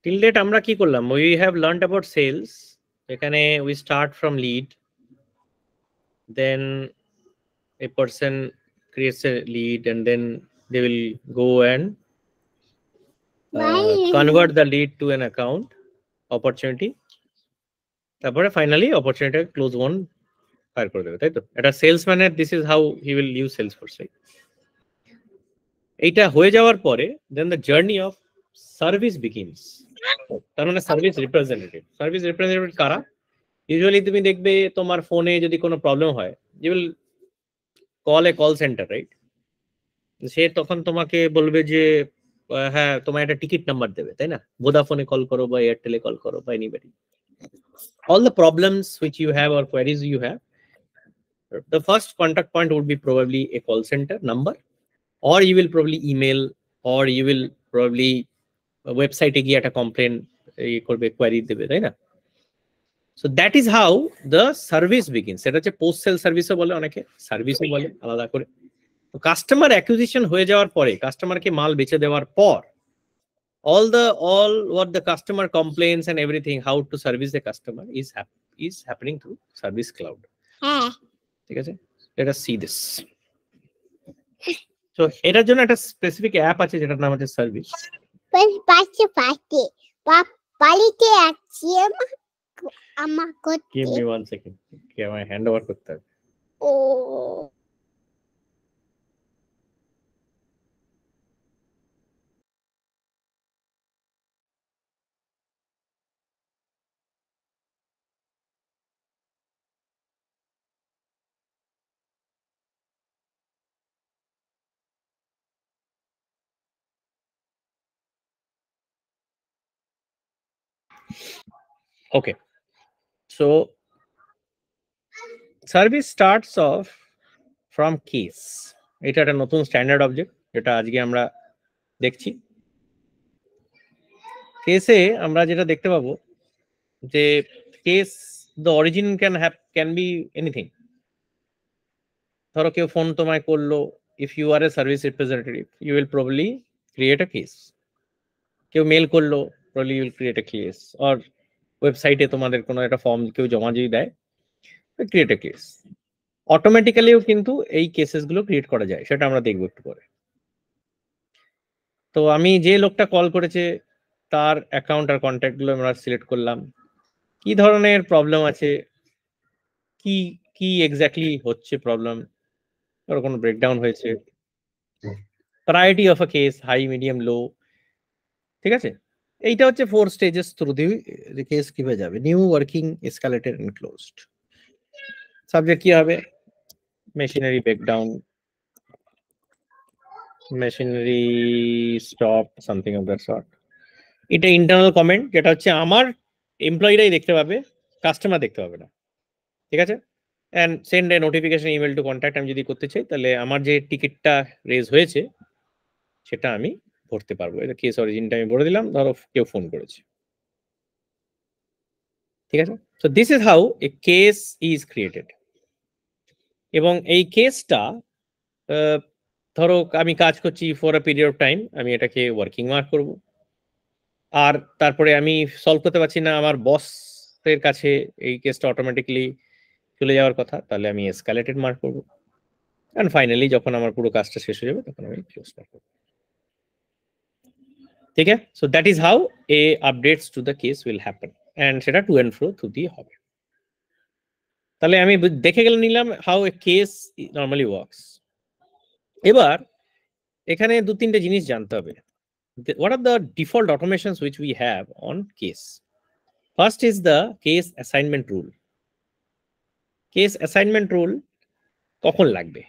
till date আমরা কি করলাম? We have learned about sales. এখানে we start from lead, then a person creates a lead and then they will go and convert the lead to an account opportunity. তারপরে finally opportunity close won fire করে দেবে, তাই তো? এটা সেলসম্যানের this is how he will use Salesforce. এইটা হয়ে যাওয়ার পরে then the journey of service begins. তার মানে সার্ভিস রিপ্রেজেন্টেটিভ কারা? ইউজুয়ালি তুমি দেখবে তোমার ফোনে যদি কোনো প্রবলেম হয়, you will call a call center, right? সে তখন তোমাকে বলবে যে হ্যাঁ তোমার একটা টিকিট নাম্বার দেবে, তাই না? ভোদাফোনে কল করো বা এয়ারটেলে কল করো বা anybody. All the problems which you have or queries you have, the first contact point would be probably a call center number, or you will probably email, or you will probably website গিয়ে একটা complain করবে, query দেবে, তাই না? So that is how the service begins. সেটা হচ্ছে post sell সার্ভিসও বলে, অনেকে সার্ভিসও বলে আলাদা করে। তো কাস্টমার অ্যাকুইজিশন হয়ে যাওয়ার পরে, কাস্টমারকে মাল বেচে দেওয়ার পর, all what the customer complains and everything, how to service the customer is happening through Service Cloud. ঠিক আছে? Let us see this. So এটার জন্য একটা স্পেসিফিক অ্যাপ আছে যেটার নাম হচ্ছে সার্ভিস। পালিতে আছে আমার করতে। Give me 1 second. কি আমার হ্যান্ড ওভার করতে হবে। ও Okay, so service starts off from case. এটা একটা নতুন স্ট্যান্ডার্ড অবজেক্ট যেটা আজকে আমরা দেখছি। কেসে আমরা যেটা দেখতে পাবো যে case the origin can be anything. ধরো কেউ ফোন তোমায় করলো, if you are a service representative you will probably create a case. কেউ মেল করলো, probably you will create a case. Or ওয়েবসাইটে তোমাদের কোনো একটা ফর্ম কেউ জমা যদি দেয়, ক্রিয়েট এ কেস। অটোমেটিক্যালিও কিন্তু এই কেসেসগুলো ক্রিয়েট করা যায়, সেটা আমরা দেখবো একটু পরে। তো আমি যে লোকটা কল করেছে তার অ্যাকাউন্ট আর কন্ট্যাক্টগুলো আমরা সিলেক্ট করলাম, কি ধরনের প্রবলেম আছে, কি কি এক্স্যাক্টলি হচ্ছে প্রবলেম, ধরো কোনো ব্রেকডাউন হয়েছে, priority of a case, high, medium, low. ঠিক আছে? এইটা হচ্ছে 4 স্টেজেস থ্রু দি কেস কিভাবে যাবে। New, working, escalated and closed. Subject কি হবে? Machinery breakdown, machinery stop, something of that sort. এটা ইন্টারনাল কমেন্ট, যেটা হচ্ছে আমার এমপ্লয়িরাই দেখতে পাবে, কাস্টমার দেখতে পাবে না। ঠিক আছে? And send a notification email to contact. আমি যদি করতে চাই তাহলে আমার যে টিকিটটা রেজ হয়েছে সেটা আমি ভরতে পারবো। এটা কেস অরিজিনটা আমি ভরে দিলাম, ধরো কেউ ফোন করেছে। ঠিক আছে? So this is how a case is created. এবং এই কেসটা ধরো আমি কাজ করছি for a period of time, আমি এটাকে ওয়ার্কিং মার্ক করব। আর তারপরে আমি সলভ করতে পারছি না, আমার বসের কাছে এই কেসটা অটোমেটিকলি চলে যাওয়ার কথা, তাহলে আমি এসকালেটেড মার্ক করব। এন্ড ফাইনালি যখন আমার পুরো কাজটা শেষ হয়ে যাবে তখন আমি ক্লোজ মার্ক করব। ঠিক আছে? So that is how a updates to the case will happen, and সেটা টু এন্ড ফ্রো থ্রু দিয়ে হবে। তাহলে আমি দেখে গেলে নিলাম how a case normally works. এবার এখানে 2-3টে জিনিস জানতে হবে। What are the default automations which we have on case? First is the case assignment rule. Case assignment rule কখন লাগবে?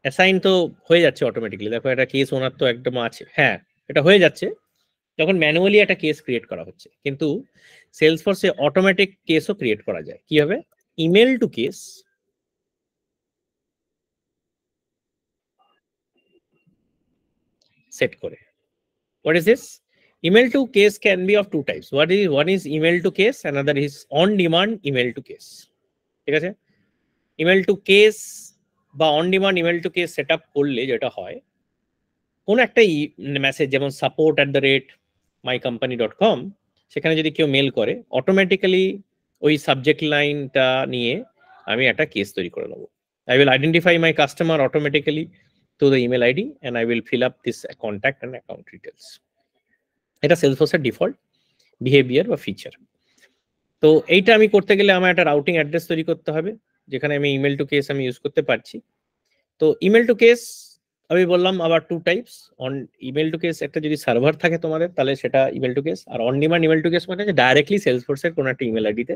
অ্যাসাইন তো হয়ে যাচ্ছে অটোমেটিক্যালি। দেখো এটা কেস ওনার তো একদম আছে, হ্যাঁ এটা হয়ে যাচ্ছে যখন ম্যানুয়ালি একটা কেস ক্রিয়েট করা হচ্ছে। কিন্তু সেলসফোর্সে অটোমেটিক কেসও ক্রিয়েট করা যায়। কি হবে? ইমেল টু কেস, সেট করে। What is this? Email to case can be of 2 types. One is email to case, another is on demand email to case. ঠিক আছে? ইমেল টু কেস বা on demand email to case set up করলে যেটা হয়, কোন একটা message যেমন support@, mycompany.com, সেখানে যদি কেউ মেল করে অটোমেটিক্যালি ওই সাবজেক্ট লাইনটা নিয়ে আমি একটা কেস তৈরি করে নেবো। I will identify my customer automatically to the email ID and I will fill up this contact and account details. এটা সেলসফোর্সের ডিফল্ট বিহেভিয়ার বা ফিচার। তো এইটা আমি করতে গেলে আমার একটা রাউটিং অ্যাড্রেস তৈরি করতে হবে, যেখানে আমি ইমেল টু কেস আমি ইউজ করতে পারছি। তো ইমেল টু কেস আমি বললাম আবার two types. On email to case একটা যদি সার্ভার থাকে তোমাদের, তাহলে সেটা ইমেল টু কেস। আর on demand email to case মানে ডাইরেক্টলি সেলসফোর্সের কোনো একটা ইমেল আইডিতে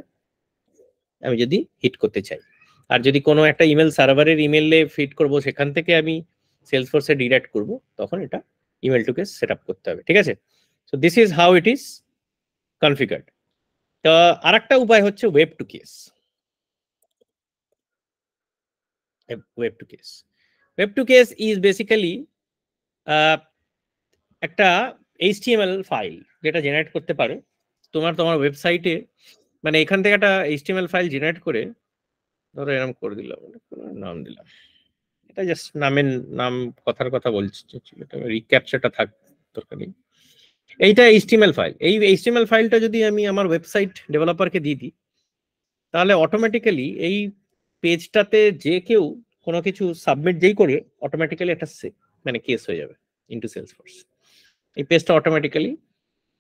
আমি যদি হিট করতে চাই, আর যদি কোনো একটা ইমেল সার্ভারের ইমেলে ফিট করব, সেখান থেকে আমি সেলসফোর্সে ডিরেক্ট করব, তখন এটা email to case set up করতে হবে। ঠিক আছে, so this is how it is configured. তো আরেকটা উপায় হচ্ছে web to case. Web to case, web to case is basically একটা HTML ফাইল যেটা জেনারেট করতে পারে তোমার ওয়েবসাইটে। মানে এখান থেকে একটা HTML ফাইল জেনারেট করে, ধরো এরকম করে দিলাম, নাম দিলাম, এটা জাস্ট নাম কথার কথা বলছি, রিক্যাপচারটা থাক দরকার নেই। এইটা HTML ফাইল। এই HTML ফাইলটা যদি আমি আমার ওয়েবসাইট ডেভেলপারকে দিয়ে দিই, তাহলে অটোমেটিক্যালি এই পেজটাতে যে কেউ কোনো কিছু সাবমিট যেই করে অটোমেটিক্যালি একটা মানে কেস হয়ে যাবে ইনটু সেলসফোর্স। এই পেজটা automatically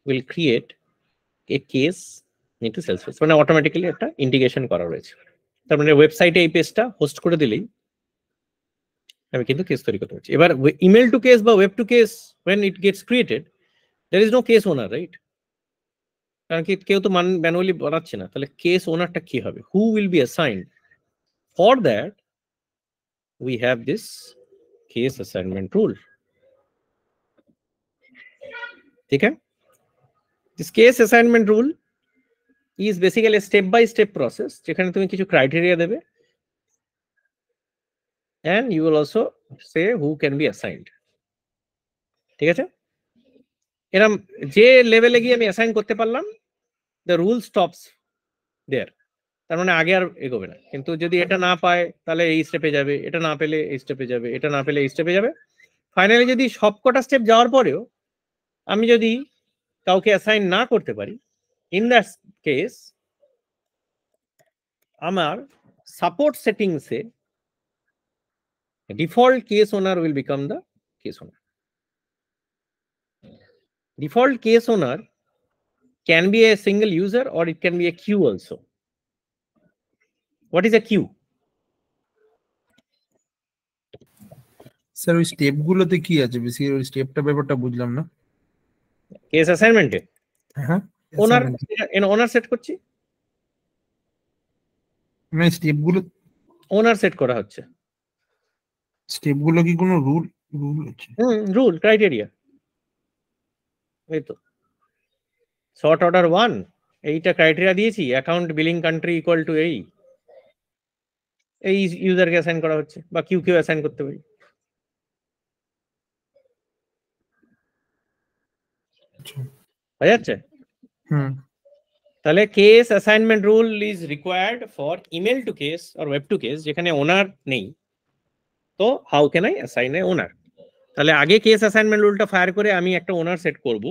will create a case into Salesforce, মানে অটোমেটিক্যালি একটা ইন্টিগ্রেশন করা রয়েছে। তার মানে ওয়েবসাইটে এই পেজটা হোস্ট করে দিলেই আমি কিন্তু কেস তৈরি করতে পারছি। এবার ইমেল টু কেস বা web to case when it gets created there is no case owner, right? কারণ কি কেউ তো ম্যানুয়ালি বানাচ্ছে না, তাহলে কেস ওনারটা কি হবে? who will be assigned? for that we have this case assignment rule. ठीक है, this case assignment rule is basically a step by step process যেখানে তুমি কিছু ক্রাইটেরিয়া দেবে and you will also say who can be assigned. ঠিক আছে, এরকম যে লেভেলে গিয়ে আমি অ্যাসাইন করতে পারলাম, the rule stops there. তার মানে আগে আর এগোবে না। কিন্তু যদি এটা না পায় তাহলে এই স্টেপে যাবে, এটা না পেলে এই স্টেপে যাবে, এটা না পেলে এই স্টেপে যাবে। ফাইনালি যদি সবকটা স্টেপ যাওয়ার পরেও আমি যদি কাউকে অ্যাসাইন না করতে পারি, ইন দ্যাট কেস আমার সাপোর্ট সেটিংসে default case owner will become the case owner. Default case owner can be a single user or it can be a queue also. What is a queue? Sir ওই step গুলোতে কি আছে? Basically ওই স্টেপটা ব্যাপারটা বুঝলাম না। কেস অ্যাসাইনমেন্টে হ্যাঁ, ওনার সেট করছি, মানে স্টেপ গুলো ওনার সেট করা হচ্ছে। স্টেপ গুলো কি কোনো রুল আছে? রুল ক্রাইটেরিয়া, এই তো শর্ট অর্ডার 1 এইটা ক্রাইটেরিয়া দিয়েছি, account billing country equal to এই ইউজারকে অ্যাসাইন করা হচ্ছে, বা কিউ অ্যাসাইন করতে পারি। বোঝা যাচ্ছে? তাহলে case assignment rule is required for email to case আর ওয়েব টু কেস যেখানে ওনার নেই। তো how can I assign a owner? তাহলে আগে কেস অ্যাসাইনমেন্ট রুলটা ফায়ার করে আমি একটা ওনার সেট করব।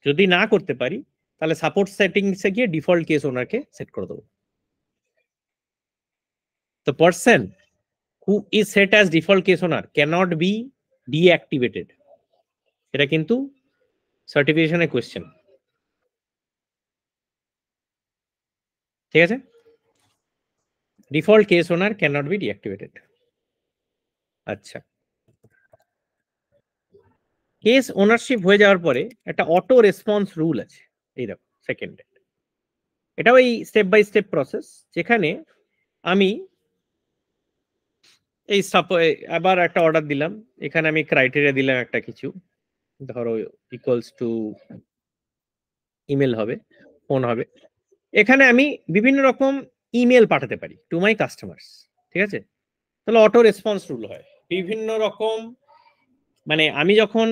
যদি না করতে পারি তাহলে সাপোর্ট সেটিংসে গিয়ে ডিফল্ট কেস ওনারকে সেট করে দেবো। The person who is set as default case owner cannot be deactivated. এটা কিন্তু সার্টিফিকেশনের কোয়েশ্চেন। ঠিক আছে, default case owner cannot be deactivated. আচ্ছা, কেস ওনারশিপ হয়ে যাওয়ার পরে একটা অটো রেসপন্স রুল আছে, এই দেখো সেকেন্ড। এটা ওই স্টেপ বাই স্টেপ প্রসেস যেখানে আমি এই আবার একটা অর্ডার দিলাম, এখানে আমি ক্রাইটেরিয়া দিলাম একটা কিছু, ধরো ইকুয়ালস টু ইমেল হবে, ফোন হবে। এখানে আমি বিভিন্ন রকম ইমেল পাঠাতে পারি টু মাই কাস্টমার্স। ঠিক আছে, তাহলে অটো রেসপন্স রুল হয় বিভিন্ন রকম। মানে আমি যখন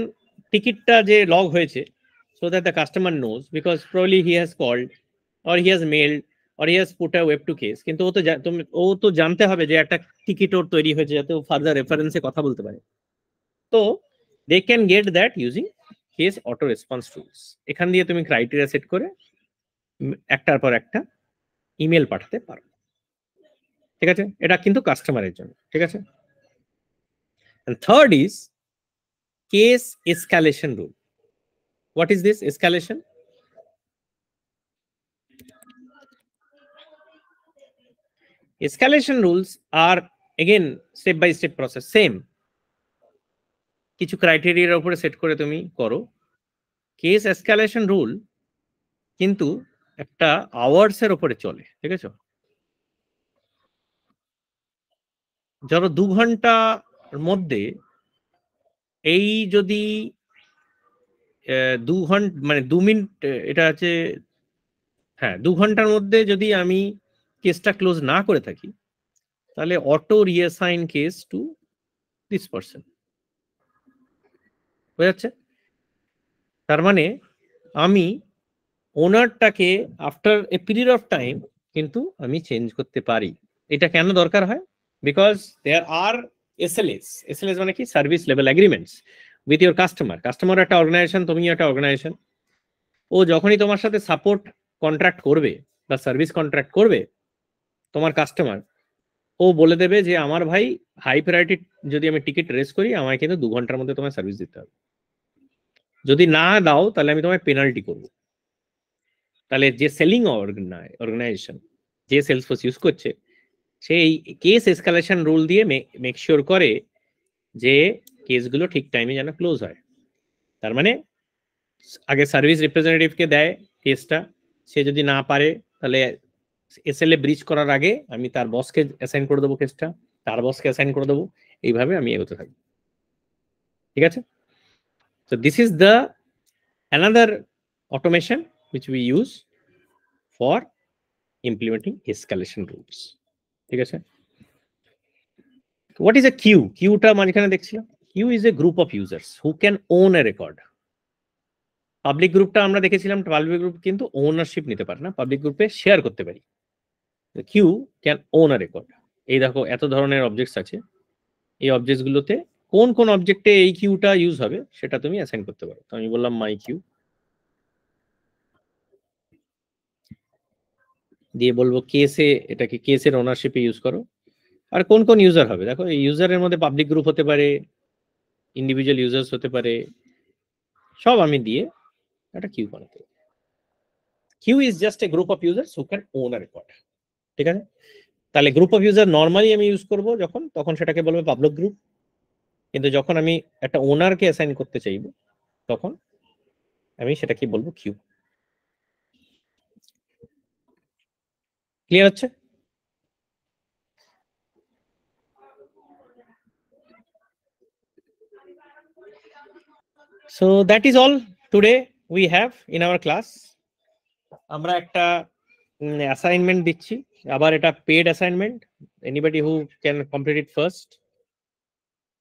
টিকিটটা যে লগ হয়েছে, so that the customer knows because probably he has called or he has mailed or he has put a web to case, কিন্তু ও তো জানতে হবে যে একটা টিকিট ওর তৈরি হয়েছে যাতে ও ফার্দার রেফারেন্সে কথা বলতে পারে। তো they can get that using case auto response tools. এখান দিয়ে তুমি ক্রাইটেরিয়া সেট করে একটার পর একটা ইমেল পাঠাতে পারো, ঠিক আছে? এটা কিন্তু কাস্টমারের জন্য, ঠিক আছে? And third is case escalation rule. What is this escalation? Escalation rules are again step by step process, same কিছু ক্রাইটেরিয়ার উপরে সেট করে তুমি করো। কেস এসকালেশন রুল কিন্তু একটা আওয়ার্স এর উপরে চলে, ঠিক আছে? ধরো 2 ঘন্টার মধ্যে এই যদি 2 ঘন্টা মানে 2 মিনিট, এটা আছে, হ্যাঁ 2 ঘন্টার মধ্যে যদি আমি কেসটা ক্লোজ না করে থাকি, তাহলে auto reassign case to this person, বুঝাচ্ছে? তার মানে আমি ওনারটাকে after a period of time কিন্তু আমি চেঞ্জ করতে পারি। এটা কেন দরকার হয়? Because there are SLS. SLS মানে কি? Service level agreements with your customer. Customer একটা অর্গানাইজেশন, তুমি একটা অর্গানাইজেশন। ও যখনই তোমার সাথে সাপোর্ট কন্ট্রাক্ট করবে বা সার্ভিস কন্ট্রাক্ট করবে, তোমার কাস্টমার ও বলে দেবে যে আমার ভাই হাই প্রায়োরিটি যদি আমি টিকিট রেস করি, আমায় কিন্তু 2 ঘন্টার মধ্যে তোমার সার্ভিস দিতে হবে। যদি না দাও তাহলে আমি তোমায় পেনাল্টি করবো। তাহলে যে সেলিং অর্গানাইজেশন, যে সেলসফোর্স ইউজ করছে, সেই কেস এসকালেশন রুল দিয়ে মেক শিওর করে যে কেসগুলো ঠিক টাইমে যেন ক্লোজ হয়। তার মানে আগে সার্ভিস রিপ্রেজেন্টেটিভকে দেয় কেসটা, সে যদি না পারে তাহলে এসএলএ ব্রিচ করার আগে আমি তার বসকে অ্যাসাইন করে দেবো কেসটা, তার বসকে অ্যাসাইন করে দেবো, এইভাবে আমি এগোতে থাকি, ঠিক আছে? So this is the another automation which we use for implementing escalation rules, ঠিক আছে? What is a queue? Queueটা মাঝখানে দেখছিলাম। Queue is a group of users who can own a record. Public গ্রুপটা আমরা দেখেছিলাম, পাবলিক গ্রুপ কিন্তু ownership নিতে পারে না, পাবলিক গ্রুপে শেয়ার করতে পারি। Queue can own a record. এই দেখো এত ধরনের অবজেক্টস আছে, এই অবজেক্টস গুলোতে কোন কোন অবজেক্টে এই কিউটা ইউজ হবে সেটা তুমি অ্যাসাইন করতে পারো। তো আমি বললাম মাই কিউ, দিয়ে বলবো কেসে, এটাকে কেসের ওনারশিপে ইউজ করো। আর কোন কোন ইউজার হবে দেখো, এই ইউজারের মধ্যে পাবলিক গ্রুপ হতে পারে, ইন্ডিভিজুয়াল ইউজার্স হতে পারে, সব আমি দিয়ে একটা কিউ বানাতে পারি। Queue is just a group of users who can own a record, ঠিক আছে? তাহলে গ্রুপ অফ ইউজার নর্মালি আমি ইউজ করব যখন, তখন সেটাকে বলবো পাবলিক গ্রুপ। কিন্তু যখন আমি একটা ওনারকে অ্যাসাইন করতে চাইবো তখন আমি সেটাকে বলবো কিউ। ক্লিয়ার হচ্ছে? So that is all today we have in our class. আমরা একটা অ্যাসাইনমেন্ট দিচ্ছি, আবার এটা paid assignment. Anybody who can complete it first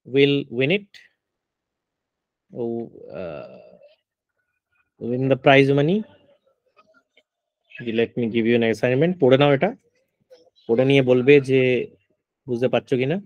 will win it, win the prize money. Let me give you an assignment. পড়ে নাও, এটা পড়ে নিয়ে বলবে যে বুঝতে পারছো কিনা।